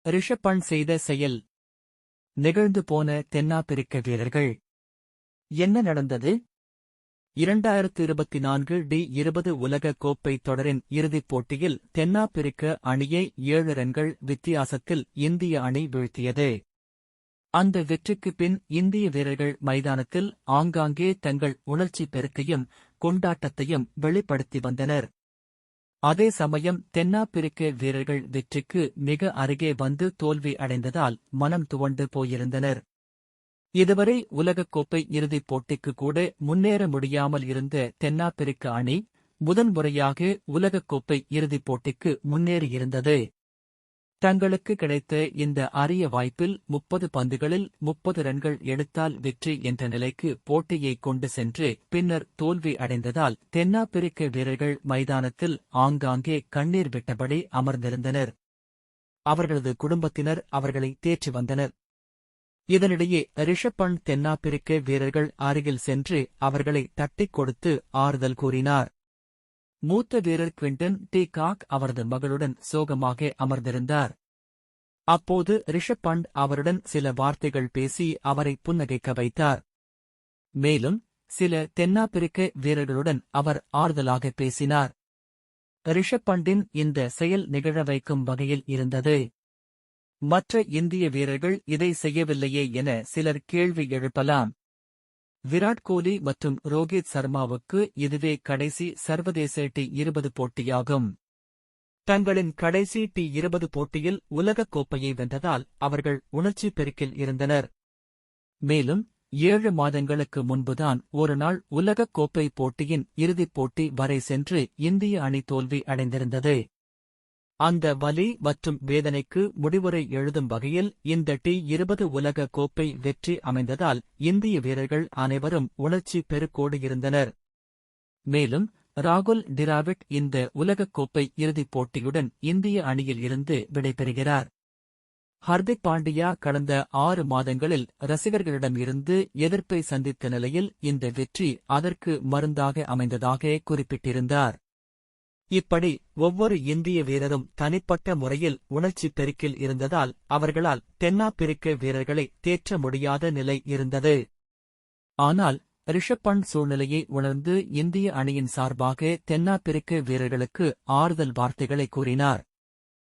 ரிஷப் பண்ட் செய்த செயல். நெகிழ்ந்து போன தென்னாப்பிரிக்க வீரர்கள். என்ன நடந்தது? 2024 டி20 உலக கோப்பை தொடரின் இறுதிப் போட்டியில் தென்னாப்பிரிக்க அணியை 7 ரன்கள் வித்தியாசத்தில் இந்திய அணி வீழ்த்தியது. அந்த வெற்றிக்குப் பின் இந்திய வீரர்கள் மைதானத்தில் ஆங்காங்கே தங்கள் உணர்ச்சி பெருக்கையும் கொண்டாட்டத்தையும் வெளிப்படுத்தி வந்தனர். அதே சமயம் தென்னாப்பிரிக்க வீரர்கள் வெற்றிக்கு மிக அருகே வந்து தோல்வி அடைந்ததால் மனம் துவண்டு போயிருந்தனர். இதுவரை உலகக்கோப்பை இறுதிப் போட்டிக்கு கூட முன்னேற முடியாமல் இருந்த தென்னாப்பிரிக்க அணி முதன்முறையாக உலகக்கோப்பை இறுதிப் போட்டிக்கு முன்னேறியிருந்தது. தங்களுக்கு கிடைத்த இந்த அரிய வாய்ப்பில் 30 பந்துகளில் 30 ரன்கள் எடுத்தால் வெற்றி என்ற நிலைக்கு போட்டியை கொண்டு சென்று பின்னர் தோல்வி அடைந்ததால் தென்னாப்பிரிக்க வீரர்கள் மைதானத்தில் ஆங்காங்கே கண்ணீர் விட்டபடி அமர்ந்திருந்தனர். அவர்களது குடும்பத்தினர் அவர்களை தேற்றி வந்தனர். இதனிடையே ரிஷப் பண்ட் தென்னாப்பிரிக்க வீரர்கள் அருகில் சென்று அவர்களை தட்டிக் கொடுத்து ஆறுதல் கூறினார். மூத்த வீரர் குவிண்டன் டி காக் அவரது மகளுடன் சோகமாக அமர்ந்திருந்தார். அப்போது ரிஷப் பண்ட் அவருடன் சில வார்த்தைகள் பேசி அவரை புன்னகைக்க வைத்தார். மேலும் சில தென்னாப்பிரிக்க வீரர்களுடன் அவர் ஆறுதலாக பேசினார். ரிஷப் பண்டின் இந்த செயல் நிகழ வைக்கும் வகையில் இருந்தது. மற்ற இந்திய வீரர்கள் இதை செய்யவில்லையே என சிலர் கேள்வி எழுப்பலாம். விராட் கோலி மற்றும் ரோஹித் சர்மாவுக்கு இதுவே கடைசி சர்வதேச டி20 போட்டியாகும். தங்களின் கடைசி டி20 போட்டியில் உலகக் கோப்பையை வென்றதால் அவர்கள் உணர்ச்சி பெருக்கில் இருந்தனர். மேலும் 7 மாதங்களுக்கு முன்புதான் ஒருநாள் உலகக் கோப்பை போட்டியின் இறுதிப் போட்டி வரை சென்று இந்திய அணி தோல்வி அடைந்திருந்தது. அந்த வலி மற்றும் வேதனைக்கு முடிவுரை எழுதும் வகையில் இந்த டி20 உலக கோப்பை வெற்றி அமைந்ததால் இந்திய வீரர்கள் அனைவரும் உணர்ச்சி பெருக்கோடு இருந்தனர். மேலும் ராகுல் டிராவிட் இந்த உலகக் கோப்பை இறுதிப் போட்டியுடன் இந்திய அணியில் இருந்து விடைபெறுகிறார். ஹர்திக் பாண்டியா கடந்த 6 மாதங்களில் ரசிகர்களிடம் இருந்து எதிர்ப்பை சந்தித்த நிலையில் இந்த வெற்றி அதற்கு மருந்தாக அமைந்ததாக குறிப்பிட்டிருந்தார். இப்படி ஒவ்வொரு இந்திய வீரரும் தனிப்பட்ட முறையில் உணர்ச்சி பெருக்கில் இருந்ததால் அவர்களால் தென்னாப்பிரிக்க வீரர்களை தேற்ற முடியாத நிலை இருந்தது. ஆனால் ரிஷப் பண்ட் சூழ்நிலையை உணர்ந்து இந்திய அணியின் சார்பாக தென்னாப்பிரிக்க வீரர்களுக்கு ஆறுதல் வார்த்தைகளை கூறினார்.